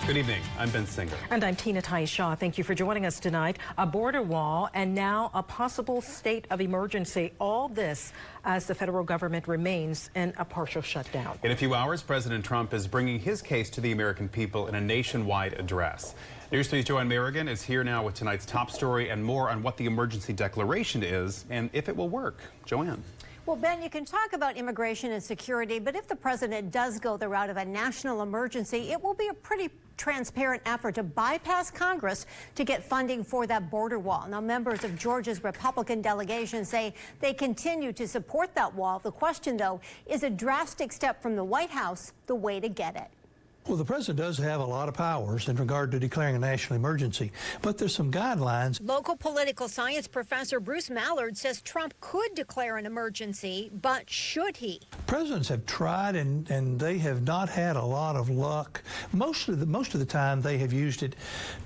Good evening. I'm Ben Singer. And I'm Tina Tai-Shaw. Thank you for joining us tonight. A border wall and now a possible state of emergency. All this as the federal government remains in a partial shutdown. In a few hours, President Trump is bringing his case to the American people in a nationwide address. News 3's Joanne Merrigan is here now with tonight's top story and more on what the emergency declaration is and if it will work. Joanne. Well, Ben, you can talk about immigration and security, but if the president does go the route of a national emergency, it will be a pretty transparent effort to bypass Congress to get funding for that border wall. Now, members of Georgia's Republican delegation say they continue to support that wall. The question, though, is a drastic step from the White House the way to get it? Well, the president does have a lot of powers in regard to declaring a national emergency, but there's some guidelines. Local political science professor Bruce Mallard says Trump could declare an emergency, but should he? Presidents have tried, and they have not had a lot of luck. Most of the time, they have used it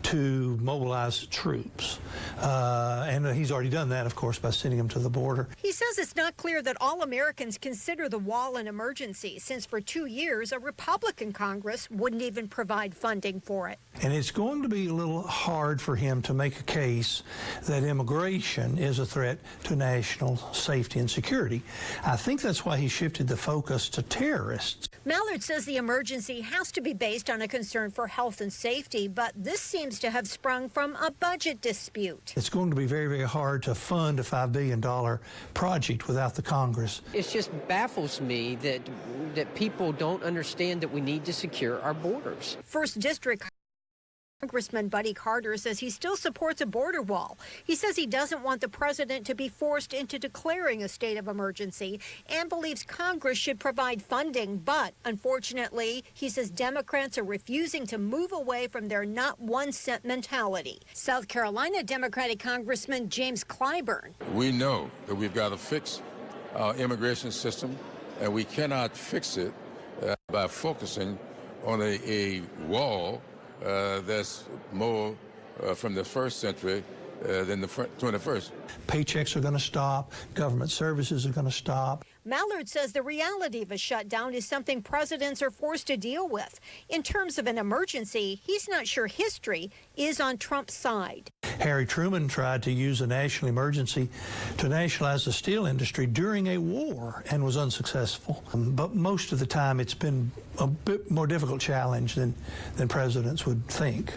to mobilize troops, and he's already done that, of course, by sending them to the border. He says it's not clear that all Americans consider the wall an emergency, since for 2 years a Republican Congress wouldn't even provide funding for it. And it's going to be a little hard for him to make a case that immigration is a threat to national safety and security. I think that's why he shifted the focus to terrorists. Mallard says the emergency has to be based on a concern for health and safety, but this seems to have sprung from a budget dispute. It's going to be very, very hard to fund a $5 billion project without the Congress. It just baffles me that people don't understand that we need to secure our borders. First District Congressman Buddy Carter says he still supports a border wall. He says he doesn't want the president to be forced into declaring a state of emergency and believes Congress should provide funding. But unfortunately, he says Democrats are refusing to move away from their not 1 cent mentality. South Carolina Democratic Congressman James Clyburn. We know that we've got to fix our immigration system, and we cannot fix it by focusing on a wall that's more from the first century than the 21st. Paychecks are going to stop. Government services are going to stop. Mallard says the reality of a shutdown is something presidents are forced to deal with. In terms of an emergency, he's not sure history is on Trump's side. Harry Truman tried to use a national emergency to nationalize the steel industry during a war and was unsuccessful. But most of the time, it's been a bit more difficult challenge than presidents would think.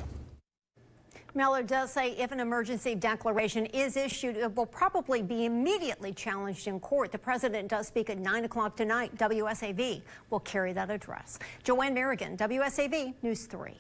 Mallard does say if an emergency declaration is issued, it will probably be immediately challenged in court. The president does speak at 9 o'clock tonight. WSAV will carry that address. Joanne Merrigan, WSAV News 3.